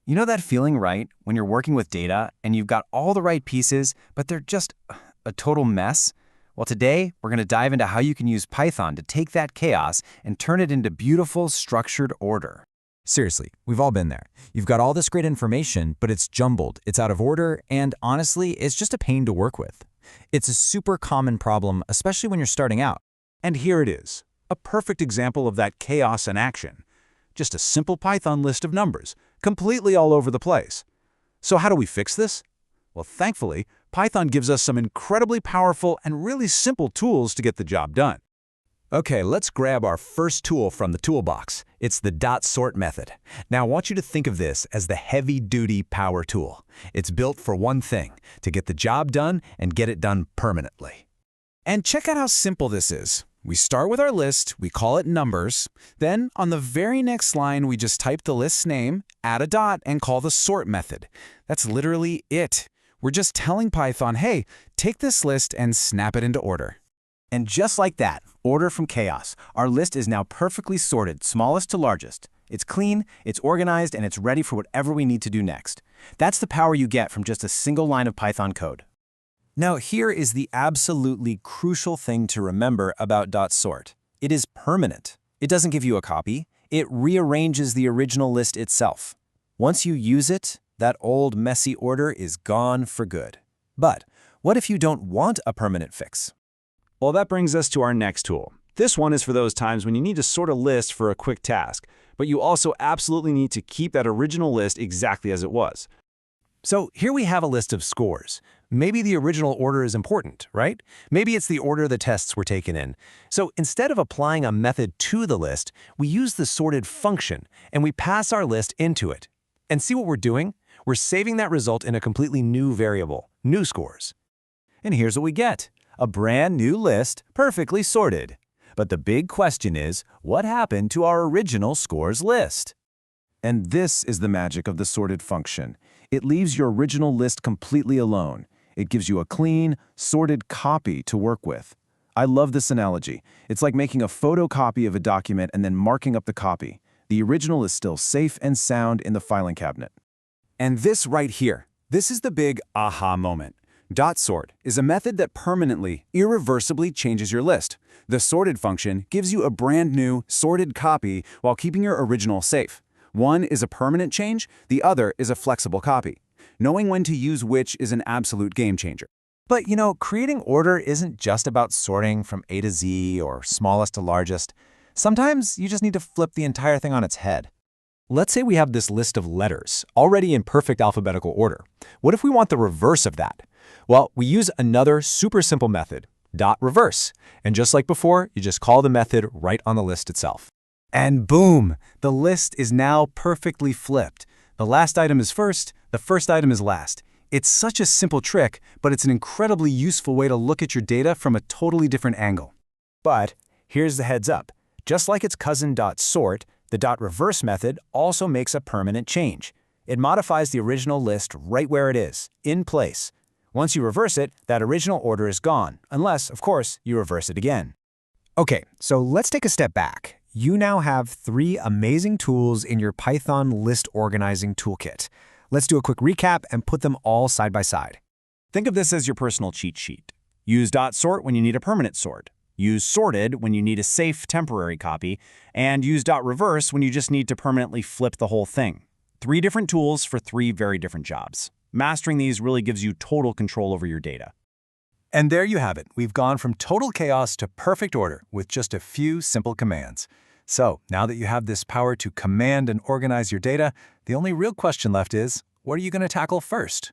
You know that feeling, right? When you're working with data and you've got all the right pieces, but they're just a total mess? Well, today we're going to dive into how you can use Python to take that chaos and turn it into beautiful, structured order. Seriously, we've all been there. You've got all this great information, but it's jumbled, it's out of order, and honestly, it's just a pain to work with. It's a super common problem, especially when you're starting out. And here it is, a perfect example of that chaos in action. Just a simple Python list of numbers, completely all over the place. So how do we fix this? Well, thankfully, Python gives us some incredibly powerful and really simple tools to get the job done. Okay, let's grab our first tool from the toolbox. It's the .sort method. Now, I want you to think of this as the heavy-duty power tool. It's built for one thing, to get the job done and get it done permanently. And check out how simple this is. We start with our list, we call it numbers. Then, on the very next line, we just type the list's name, add a dot, and call the sort method. That's literally it. We're just telling Python, hey, take this list and snap it into order. And just like that, order from chaos, our list is now perfectly sorted, smallest to largest. It's clean, it's organized, and it's ready for whatever we need to do next. That's the power you get from just a single line of Python code. Now, here is the absolutely crucial thing to remember about .sort. It is permanent. It doesn't give you a copy. It rearranges the original list itself. Once you use it, that old messy order is gone for good. But what if you don't want a permanent fix? Well, that brings us to our next tool. This one is for those times when you need to sort a list for a quick task, but you also absolutely need to keep that original list exactly as it was. So here we have a list of scores. Maybe the original order is important, right? Maybe it's the order the tests were taken in. So instead of applying a method to the list, we use the sorted function, and we pass our list into it. And see what we're doing? We're saving that result in a completely new variable, new scores. And here's what we get. A brand new list, perfectly sorted. But the big question is, what happened to our original scores list? And this is the magic of the sorted function. It leaves your original list completely alone. It gives you a clean, sorted copy to work with. I love this analogy. It's like making a photocopy of a document and then marking up the copy. The original is still safe and sound in the filing cabinet. And this right here, this is the big aha moment. .sort is a method that permanently, irreversibly changes your list. The sorted function gives you a brand new, sorted copy while keeping your original safe. One is a permanent change, the other is a flexible copy. Knowing when to use which is an absolute game changer. But you know, creating order isn't just about sorting from A to Z or smallest to largest. Sometimes you just need to flip the entire thing on its head. Let's say we have this list of letters, already in perfect alphabetical order. What if we want the reverse of that? Well, we use another super simple method, .reverse. And just like before, you just call the method right on the list itself. And boom, the list is now perfectly flipped. The last item is first, the first item is last. It's such a simple trick, but it's an incredibly useful way to look at your data from a totally different angle. But here's the heads up. Just like its cousin .sort, the .reverse method also makes a permanent change. It modifies the original list right where it is, in place. Once you reverse it, that original order is gone, unless, of course, you reverse it again. Okay, so let's take a step back. You now have 3 amazing tools in your Python list organizing toolkit. Let's do a quick recap and put them all side by side. Think of this as your personal cheat sheet. Use .sort when you need a permanent sort. Use sorted when you need a safe temporary copy. And use .reverse when you just need to permanently flip the whole thing. 3 different tools for 3 very different jobs. Mastering these really gives you total control over your data. And there you have it. We've gone from total chaos to perfect order with just a few simple commands. So now that you have this power to command and organize your data, the only real question left is, what are you going to tackle first?